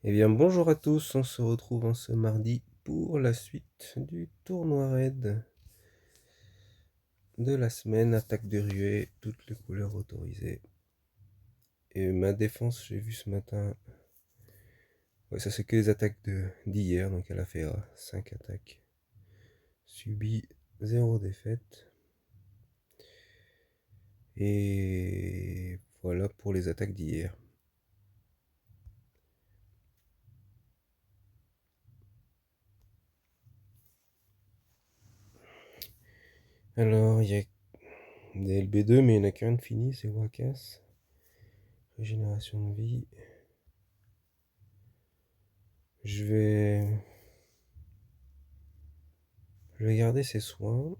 Eh bien, bonjour à tous, on se retrouve en ce mardi pour la suite du tournoi raid de la semaine, attaque de ruée, toutes les couleurs autorisées. Et ma défense, j'ai vu ce matin, ouais, ça c'est que les attaques d'hier, donc elle a fait 5 attaques, subi 0 défaite. Et voilà pour les attaques d'hier. Alors, il y a des LB2, mais il n'y en a qu'un de fini, c'est Wakas. Régénération de vie. Je vais garder ses soins.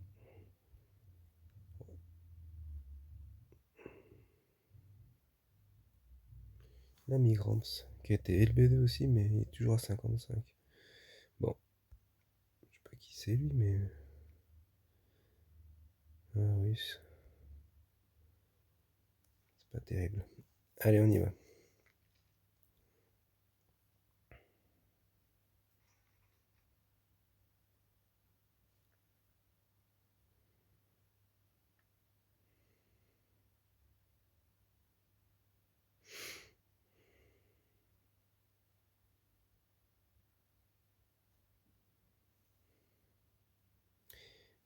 La Migramps, qui était LB2 aussi, mais il est toujours à 55. Bon, je sais pas qui c'est lui, mais un russe. C'est pas terrible. Allez, on y va.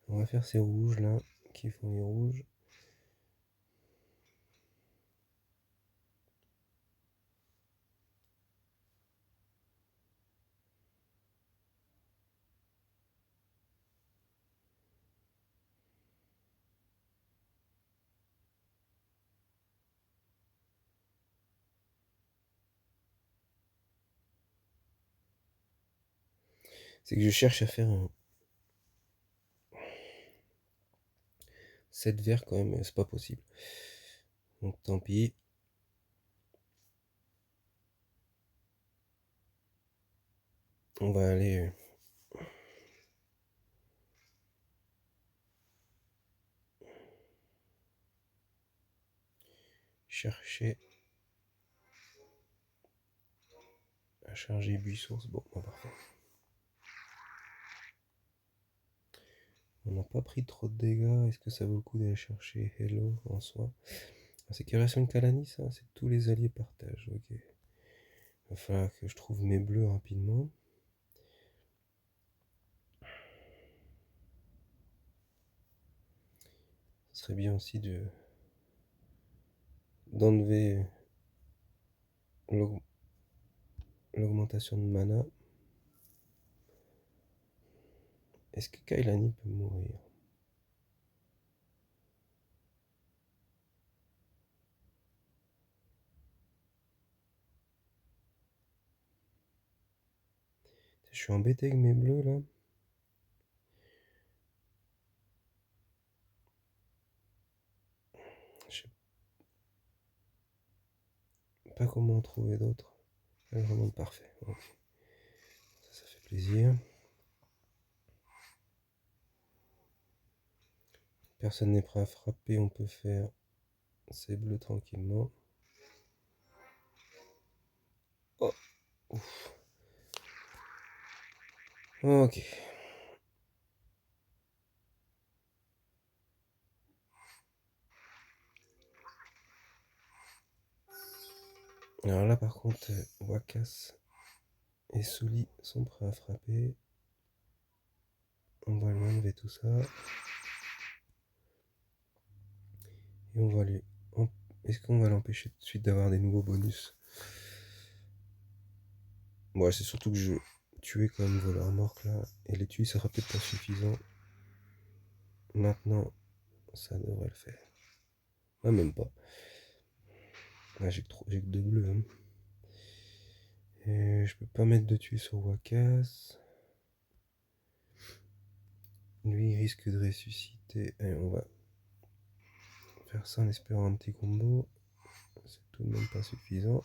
On va faire ces rouges là, qui font les rouges. C'est que je cherche à faire un 7 vert quand même, mais c'est pas possible. Donc tant pis. On va aller chercher à charger buissource. Bon, bah, parfait. On n'a pas pris trop de dégâts. Est-ce que ça vaut le coup d'aller chercher Hello en soi? C'est Curation de Kalani, ça? C'est tous les alliés partagent. Ok. Il va falloir que je trouve mes bleus rapidement. Ce serait bien aussi d'enlever l'augmentation de mana. Est-ce que Kailani peut mourir? Je suis embêté avec mes bleus là. Je sais pas comment en trouver d'autres. Vraiment parfait. Okay. Ça fait plaisir. Personne n'est prêt à frapper, on peut faire ces bleus tranquillement. Oh, ouf. Ok. Alors là par contre, Wakas et Souli sont prêts à frapper. On va lui enlever tout ça. Et on va lui... Est-ce qu'on va l'empêcher tout de suite d'avoir des nouveaux bonus? Bon, c'est surtout que je tuais quand même voleur morque là. Et les tuer, ça sera peut-être pas suffisant. Maintenant, ça devrait le faire. Ah, même pas. Ah, j'ai que 2 bleus. Hein. Et je peux pas mettre de tuile sur Wakas. Lui, il risque de ressusciter. Allez, on va faire ça en espérant un petit combo. C'est tout de même pas suffisant.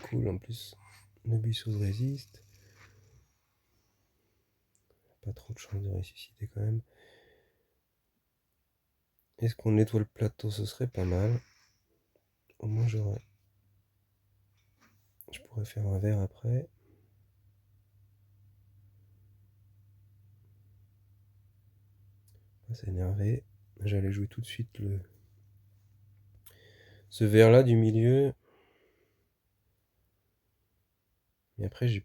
Cool, en plus, le buisson résiste. Pas trop de chance de ressusciter quand même. Est-ce qu'on nettoie le plateau? Ce serait pas mal. Au moins, j'aurais Je pourrais faire un vert après. Pas s'énerver. J'allais jouer tout de suite ce vert là du milieu. Et après, je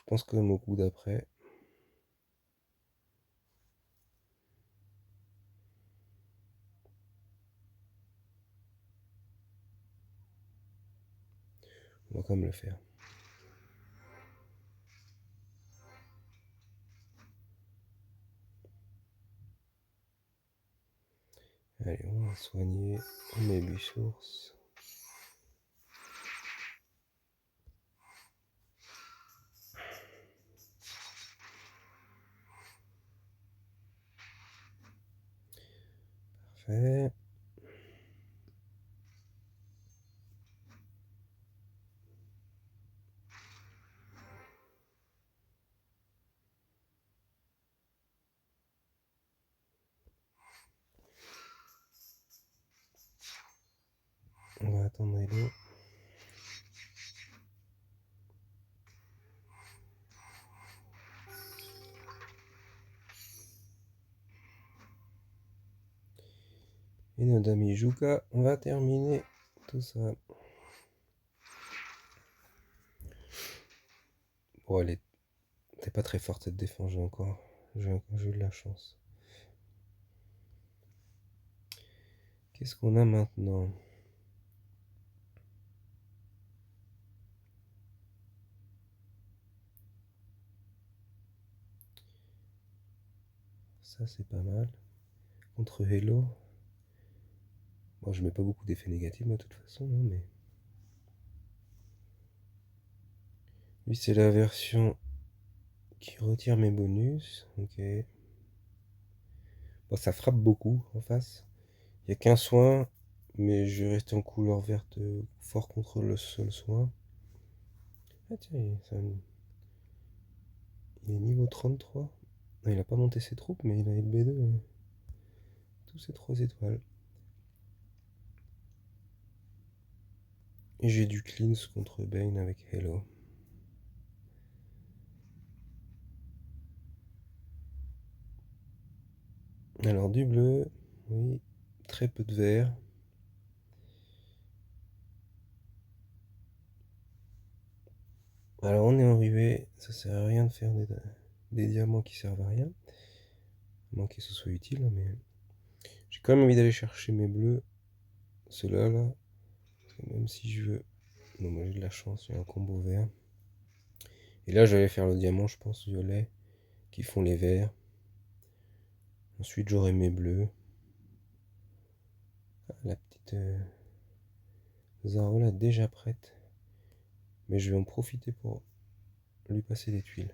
pense quand même au coup d'après. On va quand même le faire. Allez, on va soigner. On met buis-source. Parfait. On va attendre l'eau. Et notre ami Juka, on va terminer tout ça. Bon, elle était pas très forte cette défense, j'ai eu de la chance. Qu'est-ce qu'on a maintenant? Ça c'est pas mal. Contre Hello. Bon, je mets pas beaucoup d'effets négatifs moi de toute façon, hein, mais. Lui c'est la version qui retire mes bonus. Ok. Bon, ça frappe beaucoup en face. Il n'y a qu'un soin, mais je vais rester en couleur verte fort contre le seul soin. Ah tiens, il est niveau 33. Non, il a pas monté ses troupes, mais il a LB2 tous ses 3 étoiles. Et j'ai du cleanse contre Bane avec Hello. Alors du bleu, oui, très peu de vert. Alors on est arrivé, ça sert à rien de faire des diamants qui servent à rien. À moins que ce soit utile, mais j'ai quand même envie d'aller chercher mes bleus. Ceux-là, là. Même si je veux. Non, moi j'ai de la chance, j'ai un combo vert. Et là, je vais faire le diamant, je pense, violet, qui font les verts. Ensuite, j'aurai mes bleus. Ah, la petite Zarola est déjà prête. Mais je vais en profiter pour lui passer des tuiles.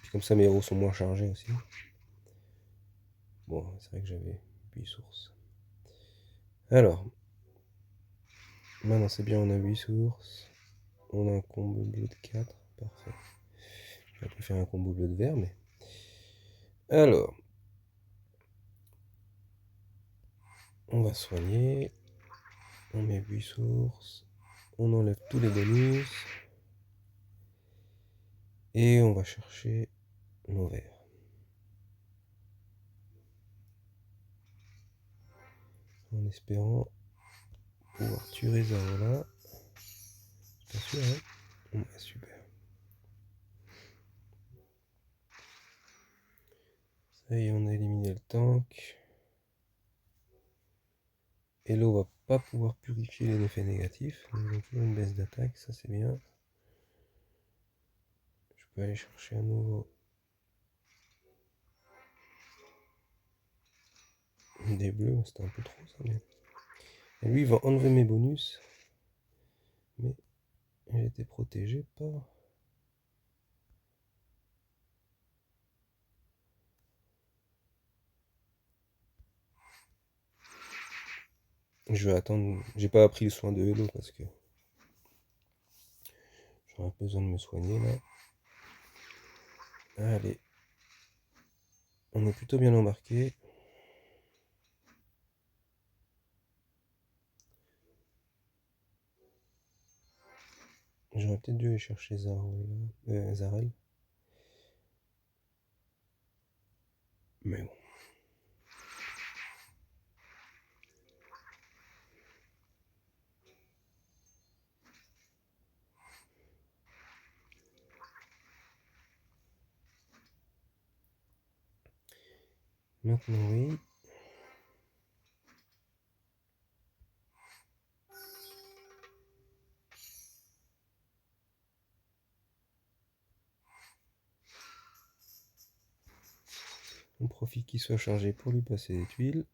Puis comme ça, mes héros sont moins chargés aussi. Bon, c'est vrai que j'avais 8 sources. Alors, maintenant c'est bien, on a 8 sources. On a un combo bleu de 4. Parfait. J'aurais pu faire un combo bleu de vert, mais. Alors, on va soigner. On met 8 sources. On enlève tous les bonus. Et on va chercher nos verts. En espérant pouvoir tuer Zarola. Pas sûr, hein? Ouais, super. Ça y est, on a éliminé le tank. Hello va pas pouvoir purifier les effets négatifs. Ils ont toujours une baisse d'attaque, ça c'est bien. Je peux aller chercher un nouveau des bleus, c'était un peu trop ça. Mais... Et lui il va enlever mes bonus. Mais j'ai été protégé par... Je vais attendre. J'ai pas pris le soin de Hello parce que j'aurais besoin de me soigner là. Allez. On est plutôt bien embarqué. J'aurais peut-être dû aller chercher Zarel. Mais bon. Maintenant, oui. On profite qu'il soit chargé pour lui passer des tuiles.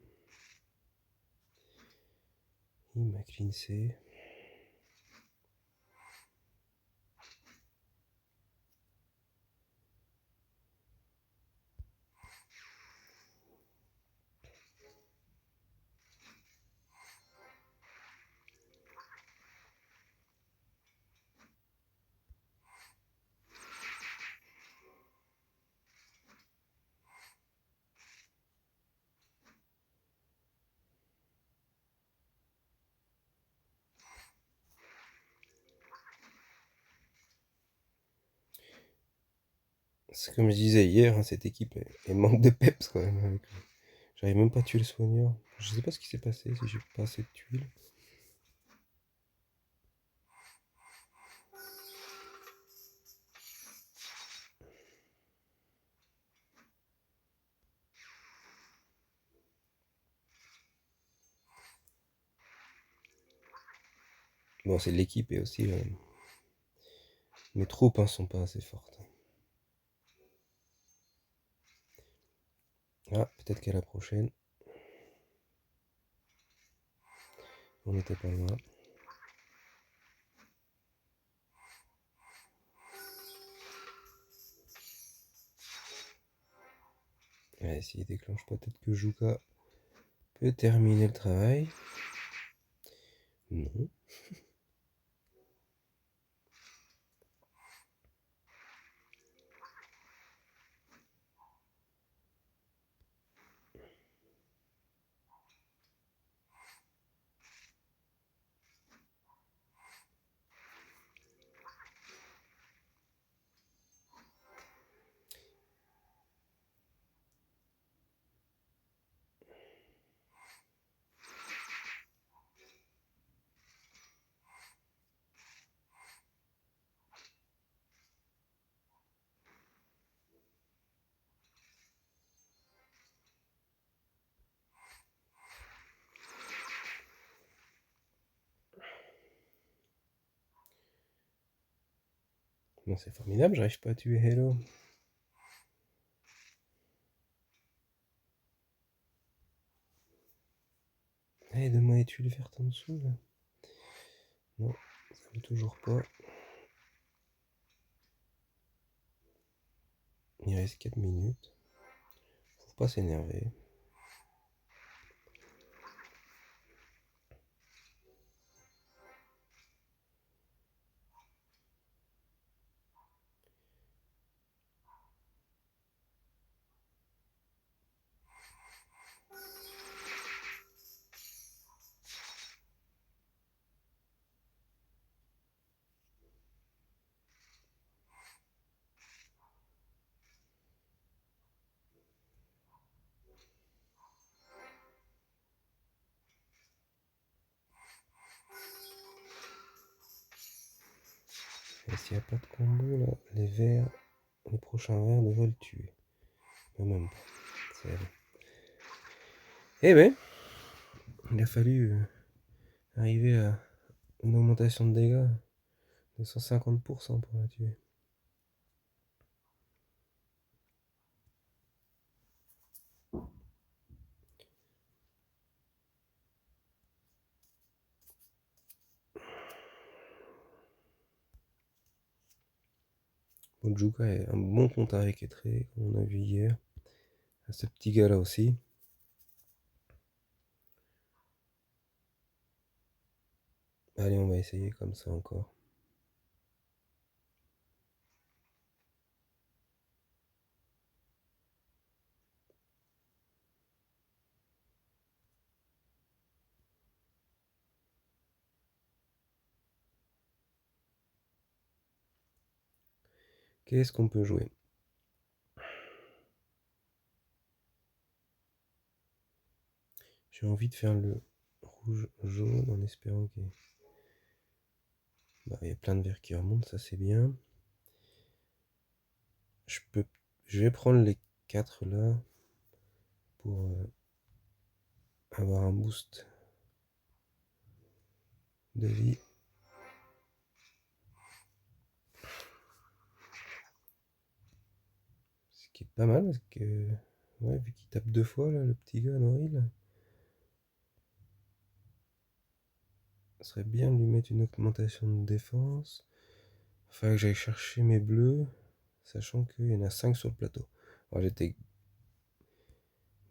Il m'a cleansé. C'est comme je disais hier, hein, cette équipe elle manque de peps quand même. J'arrive même pas à tuer le soigneur. Je sais pas ce qui s'est passé, si j'ai pas assez de tuiles. Bon, c'est l'équipe et aussi mes troupes, hein, sont pas assez fortes. Ah, peut-être qu'à la prochaine. On n'était pas loin. Allez, s'il déclenche pas, peut-être que Juka peut terminer le travail. Non. Bon, c'est formidable, j'arrive pas à tuer Hello. Allez, donne-moi les tuiles vertes en dessous là. Non, ça veut toujours pas. Il reste 4 minutes. Faut pas s'énerver. Et s'il n'y a pas de combo là, les prochains verts devraient le tuer. Mais même pas. Eh ben, il a fallu arriver à une augmentation de dégâts de 150% pour la tuer. Bojuka est un bon compte à réquêtrer, comme on a vu hier. À ce petit gars là aussi. Allez, on va essayer comme ça encore. Qu'est-ce qu'on peut jouer? J'ai envie de faire le rouge-jaune en espérant qu'il y a plein de verts qui remontent, ça c'est bien. Je vais prendre les 4 là pour avoir un boost de vie. Ce qui est pas mal parce que, ouais, vu qu'il tape 2 fois là, le petit gars Noril, ça serait bien de lui mettre une augmentation de défense. Enfin, que j'aille chercher mes bleus, sachant qu'il y en a 5 sur le plateau. Alors j'étais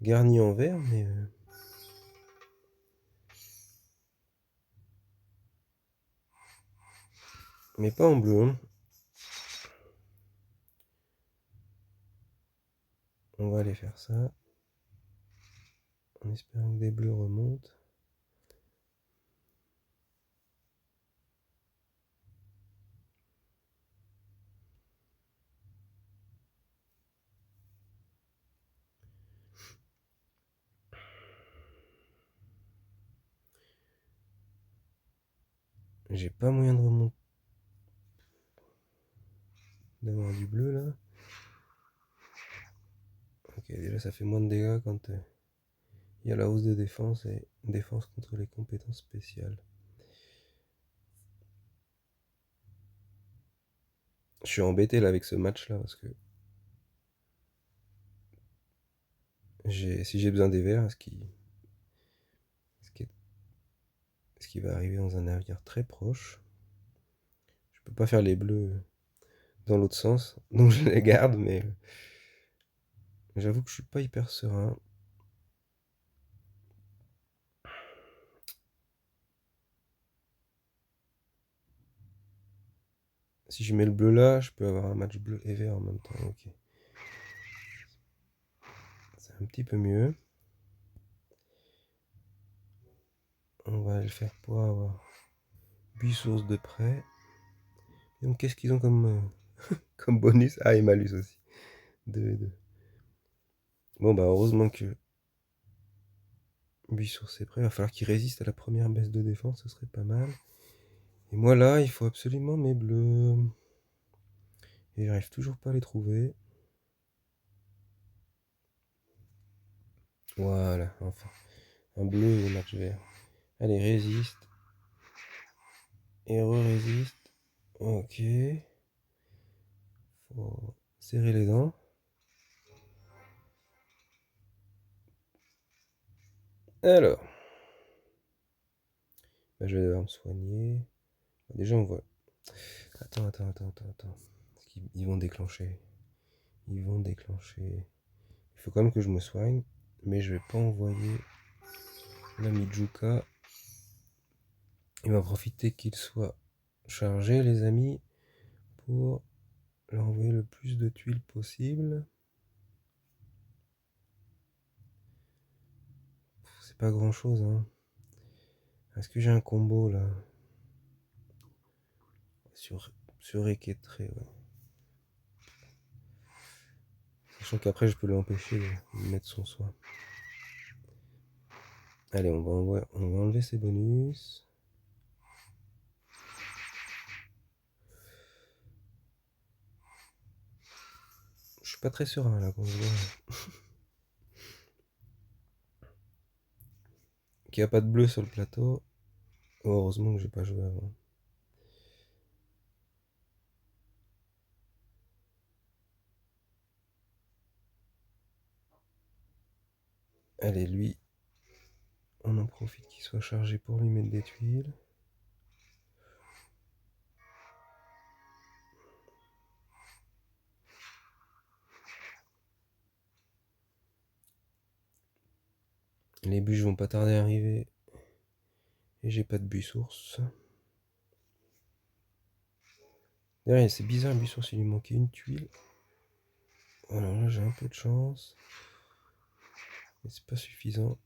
garni en vert, mais pas en bleu. Hein. On va aller faire ça, en espérant que des bleus remontent. J'ai pas moyen de remonter, d'avoir du bleu là. Ok, déjà ça fait moins de dégâts quand il y a la hausse de défense et défense contre les compétences spéciales. Je suis embêté là avec ce match là parce que si j'ai besoin des verts, ce qui va arriver dans un avenir très proche, je peux pas faire les bleus dans l'autre sens, donc je les garde, mais j'avoue que je suis pas hyper serein. Si je mets le bleu là, je peux avoir un match bleu et vert en même temps. Ok. C'est un petit peu mieux. On va le faire pour avoir Buissource de près. Donc qu'est-ce qu'ils ont comme bonus? Ah, et malus aussi. 2 et 2. Bon bah heureusement que Buissource est prêt. Il va falloir qu'il résiste à la première baisse de défense, ce serait pas mal. Et moi là, il faut absolument mes bleus. Et j'arrive toujours pas à les trouver. Voilà, enfin. Un bleu et un match vert. Allez, résiste. Et re-résiste. Ok. Faut serrer les dents. Alors. Bah, je vais devoir me soigner. Déjà, on voit. Attends. Ils vont déclencher. Ils vont déclencher. Il faut quand même que je me soigne. Mais je vais pas envoyer l'ami Juka. Il va profiter qu'il soit chargé, les amis, pour leur envoyer le plus de tuiles possible. C'est pas grand chose, hein. Est-ce que j'ai un combo là? Sur Eketre, ouais. Sachant qu'après je peux l'empêcher de mettre son soin. Allez, on va enlever ses bonus. Je suis pas très serein là quand je vois qu'il n'y a pas de bleu sur le plateau. Oh, heureusement que j'ai pas joué avant. Allez, lui, on en profite qu'il soit chargé pour lui mettre des tuiles. Les bûches vont pas tarder à arriver. Et j'ai pas de buis-source. D'ailleurs, c'est bizarre, le buis-source, il lui manquait une tuile. Alors là, j'ai un peu de chance. Mais c'est pas suffisant.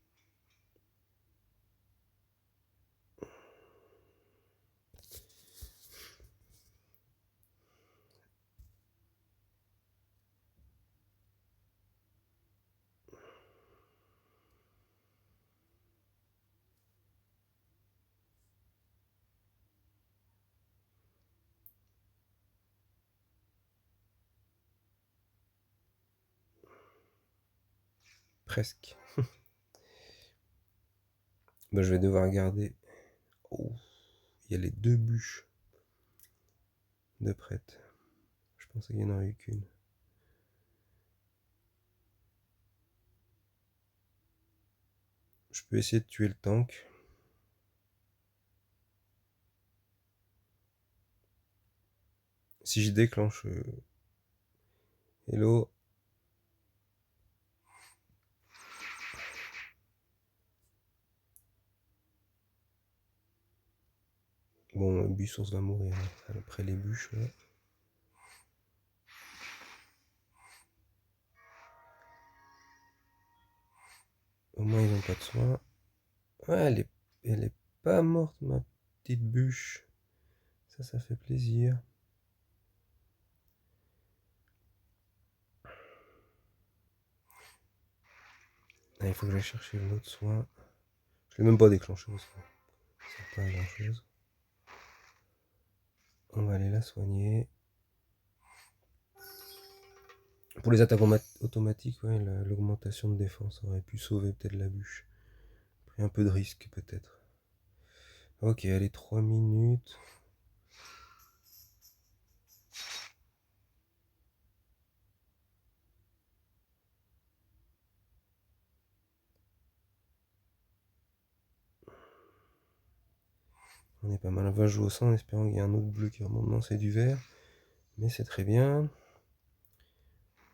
Presque. Bah, je vais devoir garder... Oh, il y a les 2 bûches de prête. Je pensais qu'il n'y en aurait eu qu'une. Je peux essayer de tuer le tank. Si je déclenche... Hello. Bon, Bussours va mourir après les bûches là. Au moins ils n'ont pas de soin. Ouais, elle est pas morte ma petite bûche. Ça fait plaisir. Ah, il faut que j'aille chercher l'autre soin. Je l'ai même pas déclenché aussi. Ça sert pas à grand chose. On va aller la soigner. Pour les attaques automatiques, ouais, l'augmentation de défense aurait pu sauver peut-être la bûche. Pris un peu de risque peut-être. Ok, allez, 3 minutes. On est pas mal. On va jouer au sang en espérant qu'il y ait un autre bleu qui remonte. Non, c'est du vert. Mais c'est très bien.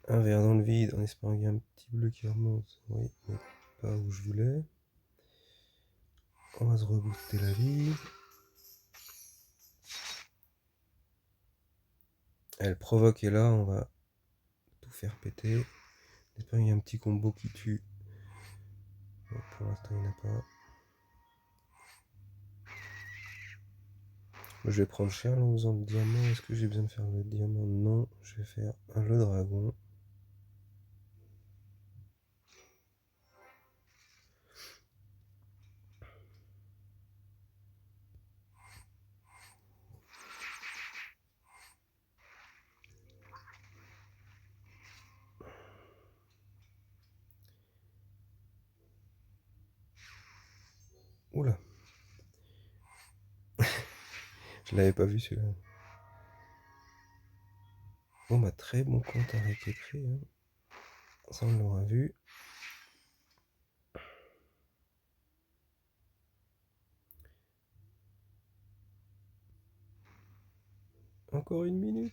Un vert dans le vide en espérant qu'il y ait un petit bleu qui remonte. Oui, mais pas où je voulais. On va se rebooster la vie. Elle provoque et là on va tout faire péter. J'espère qu'il y a un petit combo qui tue. Bon, pour l'instant il n'y en a pas. Je vais prendre cher en faisant le diamant. Est-ce que j'ai besoin de faire le diamant? Non, je vais faire le dragon. Oula. Je l'avais pas vu celui-là. Bon bah très bon compte à réquétrer. Hein. Ça on l'aura vu. Encore 1 minute.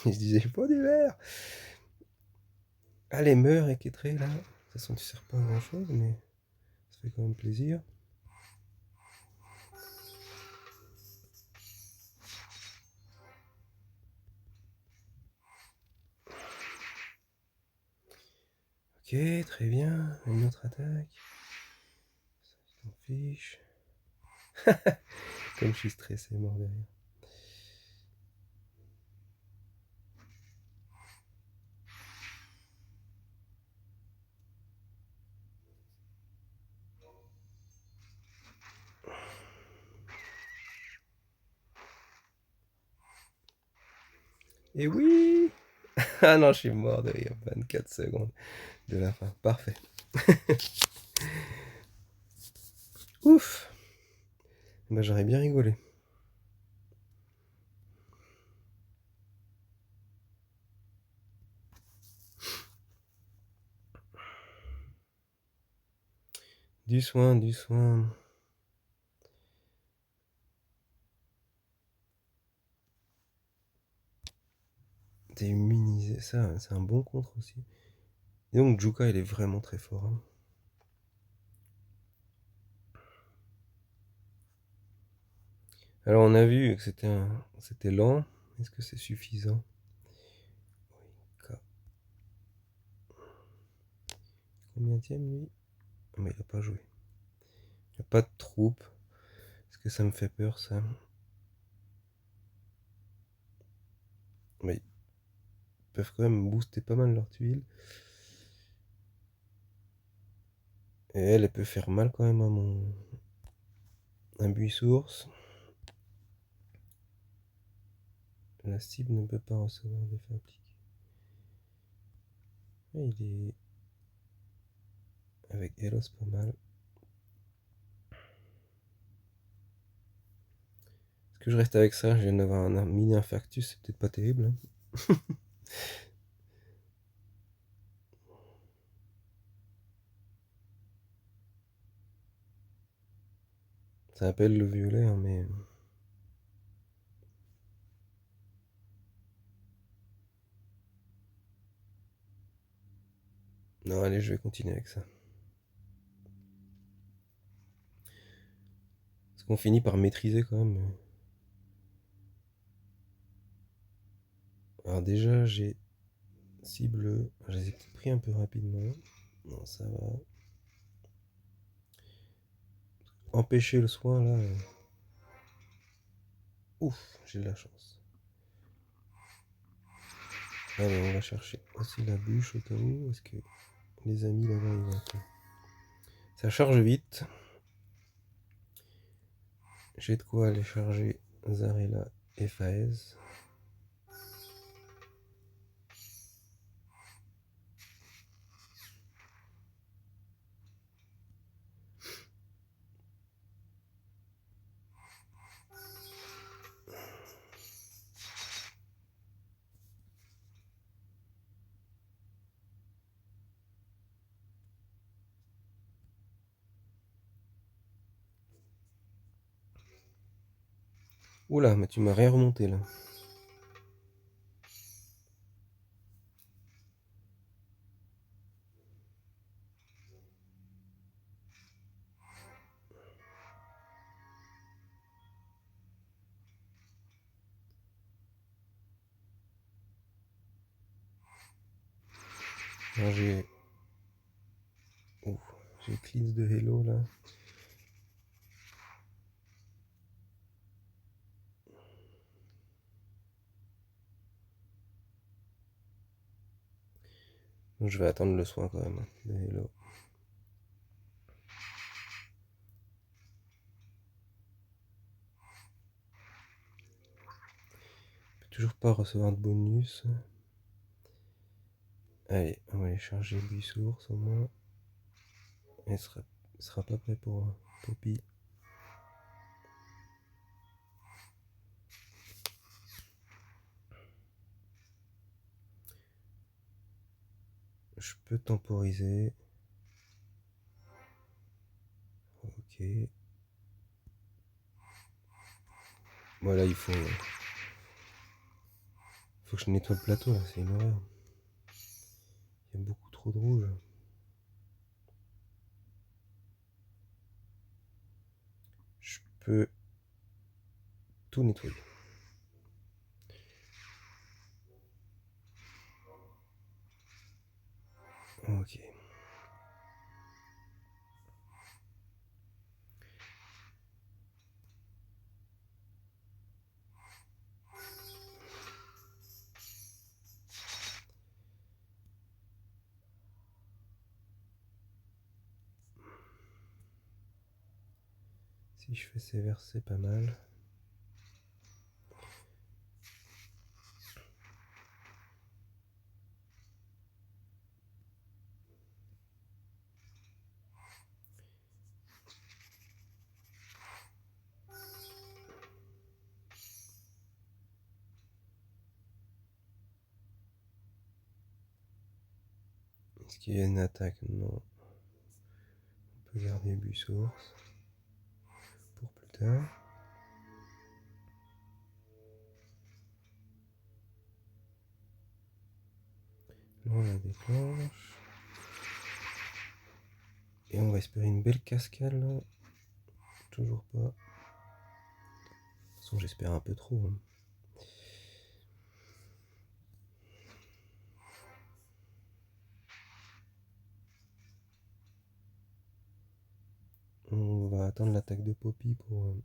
Il se disait pas du vert. Allez, meurs réquétré là. De toute façon tu sers pas à grand chose mais ça fait quand même plaisir. Ok, très bien. Une autre attaque. Ça, je t'en fiche. Comme je suis stressé, mort derrière. Et oui. Ah non, je suis mort de rire. 24 secondes de la fin. Parfait. Ouf. Bah, j'aurais bien rigolé. Du soin, du soin. T'es immunisé. Ça, c'est un bon contre aussi. Et donc, Juka, il est vraiment très fort. Hein. Alors, on a vu que c'était lent. Est-ce que c'est suffisant? Combienième, lui? Mais il a pas joué. Il n'y a pas de troupe. Est-ce que ça me fait peur, ça? Oui. peuvent quand même booster pas mal leur tuile. Et elle peut faire mal quand même à un buis-source. La cible ne peut pas recevoir d'effet appliqué. Il est avec Elos pas mal. Est-ce que je reste avec ça? Je viens d'avoir un mini infarctus, c'est peut-être pas terrible. Hein. Ça appelle le violet, hein, mais... Non, allez, je vais continuer avec ça. Parce qu'on finit par maîtriser quand même. Alors déjà, j'ai 6 bleus. Je les ai peut-être pris un peu rapidement. Non, ça va. Empêcher le soin, là... Ouf, j'ai de la chance. Allez, on va chercher aussi la bûche au cas où. Est-ce que les amis là-bas, ils vont être... Ça charge vite. J'ai de quoi aller charger Zarella et Faez. Oula, mais tu m'as rien remonté là. Là, j'ai... Ouf, j'ai Cleans de Hello là. Donc, je vais attendre le soin quand même hein, de Hello. Je peux toujours pas recevoir de bonus. Allez, on va aller charger Buis-Source au moins. Elle sera pas prêt pour Poppy. Je peux temporiser. Ok. Voilà, il faut que je nettoie le plateau là, c'est une horreur. Il y a beaucoup trop de rouge. Je peux tout nettoyer. Ok. Si je fais sévère, c'est pas mal. Est-ce qu'il y a une attaque? Non. On peut garder Buis-Source pour plus tard. Là, on la déclenche. Et on va espérer une belle cascade là. Toujours pas. De toute façon, j'espère un peu trop. Hein. On va attendre l'attaque de Poppy pour...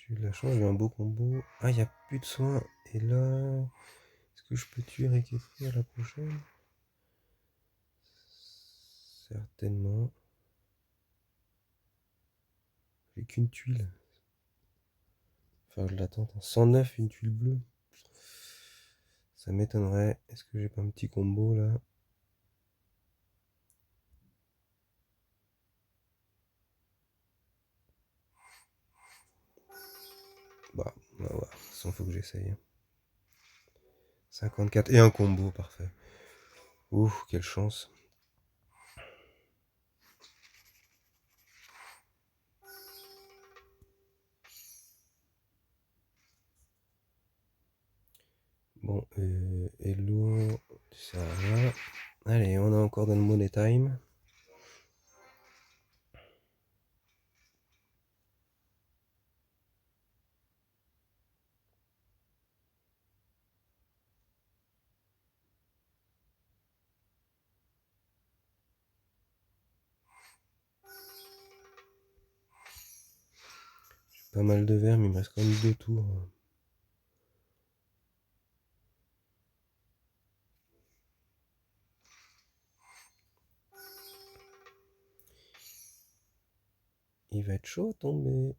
J'ai eu de la chance, j'ai eu un beau combo. Ah, il n'y a plus de soins. Et là, est-ce que je peux tuer Reketri à la prochaine? Certainement. J'ai qu'une tuile. Enfin, je l'attends. 109, une tuile bleue. Ça m'étonnerait. Est-ce que j'ai pas un petit combo là? Bah, on va voir. De toute façon, faut que j'essaye. 54 et un combo, parfait. Ouf, quelle chance. Bon, hello, tu sers à rien. Allez, on est encore dans le money time. J'ai pas mal de verres, mais il me reste quand même 2 tours. Il va être chaud à tomber.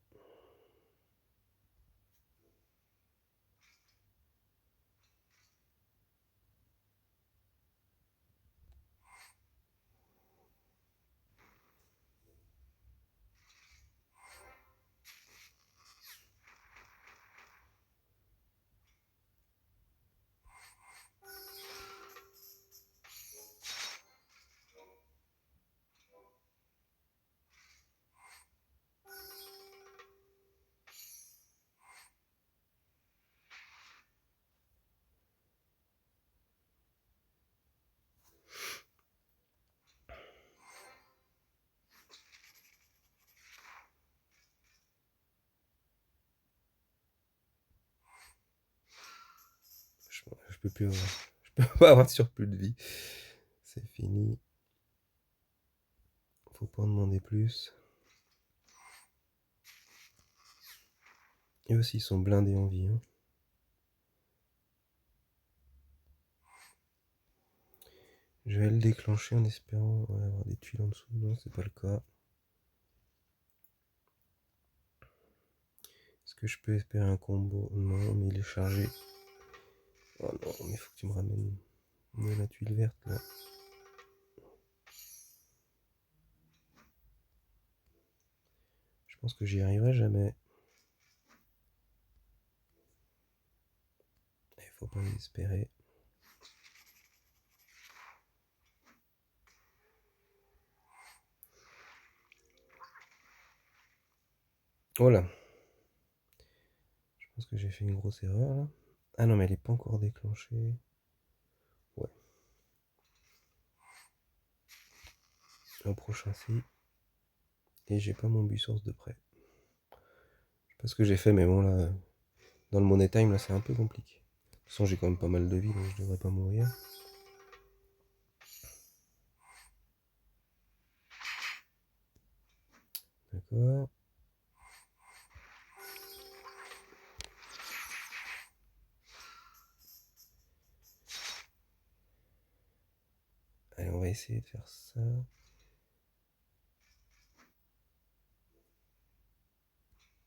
Je peux plus avoir. Je peux pas avoir de surplus de vie. C'est fini. Faut pas en demander plus. Et aussi, ils sont blindés en vie. Hein. Je vais le déclencher en espérant avoir des tuiles en dessous. Non, c'est pas le cas. Est-ce que je peux espérer un combo? Non, mais il est chargé. Oh non, mais faut que tu me ramènes de la tuile verte là. Je pense que j'y arriverai jamais. Il faut pas désespérer. Voilà. Je pense que j'ai fait une grosse erreur là. Ah non, mais elle est pas encore déclenchée. Ouais. Un prochain si. Et j'ai pas mon Busource de près. Je sais pas ce que j'ai fait, mais bon là, dans le Money Time là, c'est un peu compliqué. De toute façon, j'ai quand même pas mal de vie, donc je devrais pas mourir. D'accord. Allez, on va essayer de faire ça.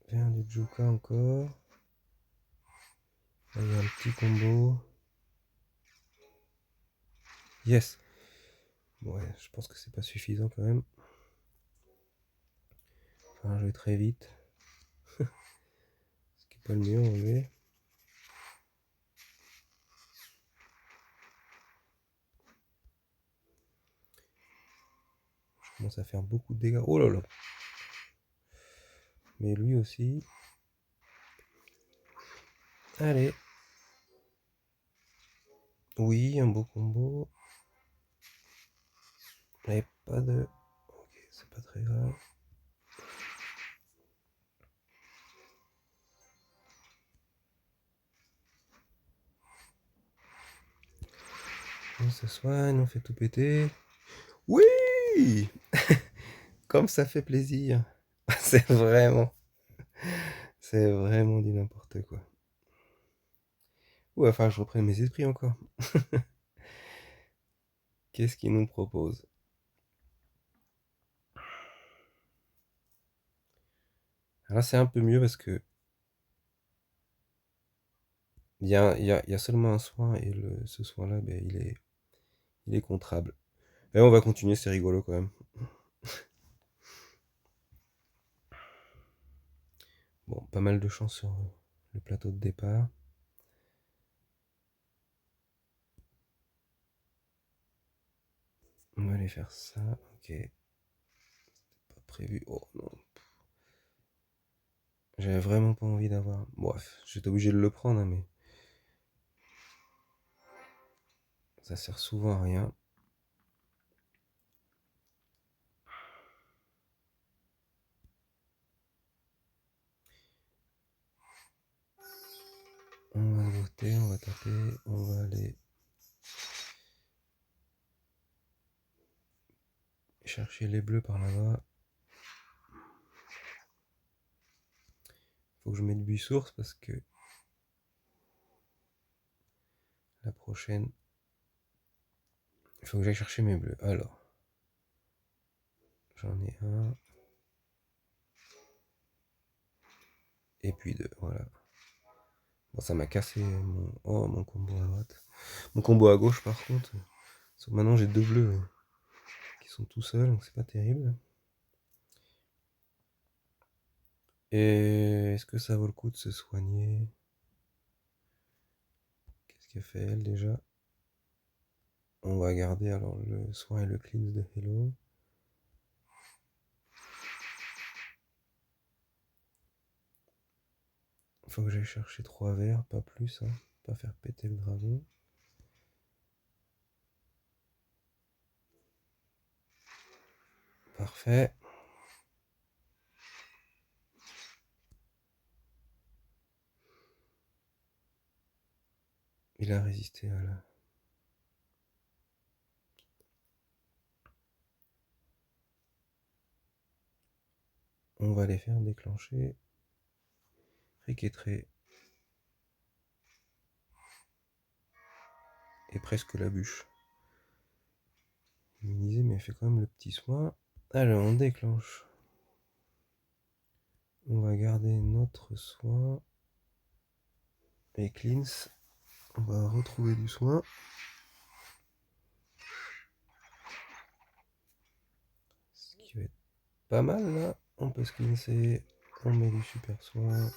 Faire du Juka encore. Là, il y a un petit combo. Yes. Bon, ouais, je pense que c'est pas suffisant quand même. Enfin, jouer très vite. Ce qui est pas le mieux en vrai. Je commence à faire beaucoup de dégâts. Oh là là. Mais lui aussi. Allez. Oui, un beau combo. Mais pas de... Ok, c'est pas très grave. On se soigne, on fait tout péter. Oui. Comme ça fait plaisir. C'est C'est vraiment du n'importe quoi. Ouais, enfin, je reprends mes esprits encore. Qu'est-ce qu'il nous propose? Là, c'est un peu mieux parce que il y a seulement un soin et ce soin-là, ben, il est contrable. Et on va continuer, c'est rigolo quand même. Bon, pas mal de chance sur le plateau de départ. On va aller faire ça. Ok. Pas prévu. Oh non. J'avais vraiment pas envie d'avoir. Bref, j'étais obligé de le prendre, hein, mais ça sert souvent à rien. On va voter, on va taper, on va aller chercher les bleus par là-bas. Faut que je mette but source parce que la prochaine, il faut que j'aille chercher mes bleus. Alors, j'en ai un. Et puis deux, voilà. Bon, ça m'a cassé mon combo à droite. Mon combo à gauche, par contre. Maintenant, j'ai deux bleus qui sont tout seuls, donc c'est pas terrible. Et est-ce que ça vaut le coup de se soigner? Qu'est-ce qu'elle fait, elle, déjà? On va garder alors le soin et le cleanse de Hello. Faut que j'aille chercher 3 verres, pas plus, hein. Pas faire péter le dragon. Parfait. Il a résisté à la... On va les faire déclencher. Riquetré. Et presque la bûche. Immunisé, mais elle fait quand même le petit soin. Alors, on déclenche. On va garder notre soin. Et cleanse. On va retrouver du soin. Ce qui va être pas mal là. On peut se cleanser. On met du super soin.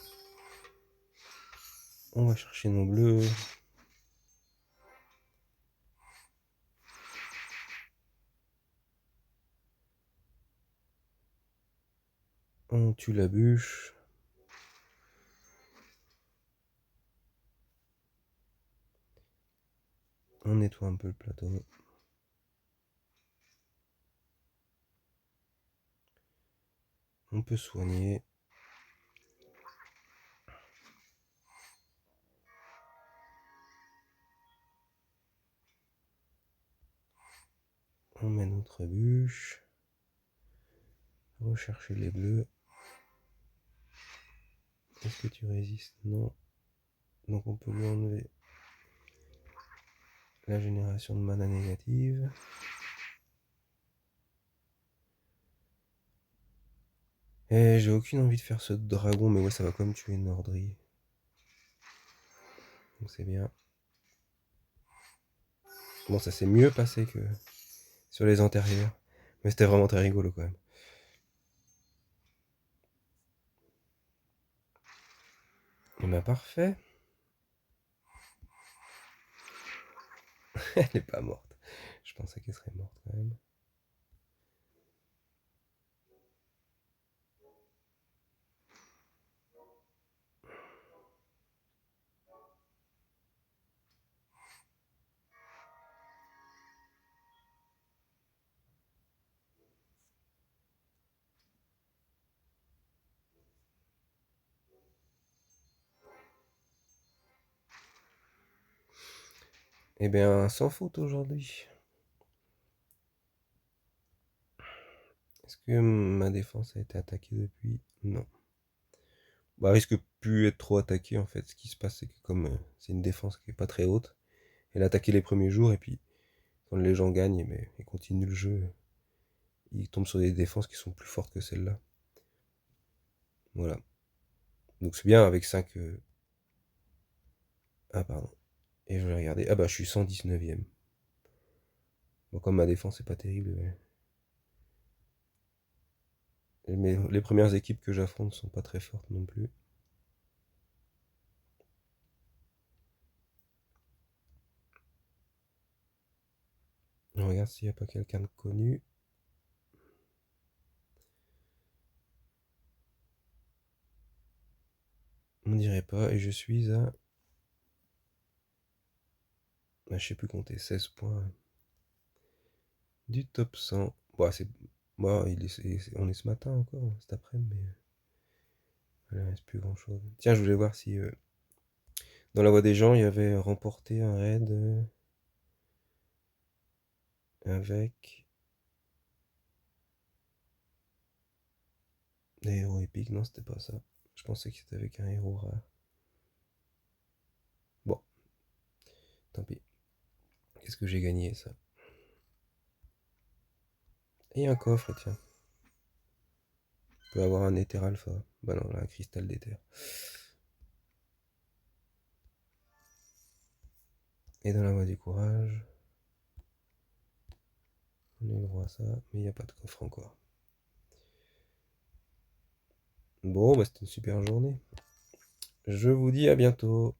On va chercher nos bleus. On tue la bûche. On nettoie un peu le plateau. On peut soigner. On met notre bûche. Rechercher les bleus. Est-ce que tu résistes? Non. Donc on peut lui enlever la génération de mana négative. Et j'ai aucune envie de faire ce dragon, mais ouais, ça va quand même tuer Nordry. Donc c'est bien. Bon, ça s'est mieux passé que sur les antérieurs. Mais c'était vraiment très rigolo quand même. Et bah parfait. Elle est pas morte. Je pensais qu'elle serait morte quand même. Eh bien, sans faute aujourd'hui. Est-ce que ma défense a été attaquée depuis? Non. Bah, risque plus être trop attaqué en fait. Ce qui se passe, c'est que comme c'est une défense qui est pas très haute, elle a attaqué les premiers jours et puis quand les gens gagnent mais, et continuent le jeu, ils tombent sur des défenses qui sont plus fortes que celles-là. Voilà. Donc c'est bien avec 5. Ah pardon. Et je vais regarder. Ah bah je suis 119e. Bon, comme ma défense est pas terrible, mais les premières équipes que j'affronte sont pas très fortes non plus. On regarde s'il n'y a pas quelqu'un de connu. On dirait pas. Et je suis à... Ah, je sais plus compter. 16 points du top 100. Bon, c'est... Bon, on est ce matin encore, cet après-midi, mais il ne reste plus grand-chose. Tiens, je voulais voir si dans la voix des gens, il y avait remporté un raid avec des héros épiques. Non, c'était pas ça. Je pensais que c'était avec un héros rare. Bon, tant pis. Qu'est-ce que j'ai gagné, ça? Et un coffre, tiens. On peut avoir un éther alpha. Bah non, là, un cristal d'éther. Et dans la voie du courage, on a le droit à ça, mais il n'y a pas de coffre encore. Bon, bah c'était une super journée. Je vous dis à bientôt.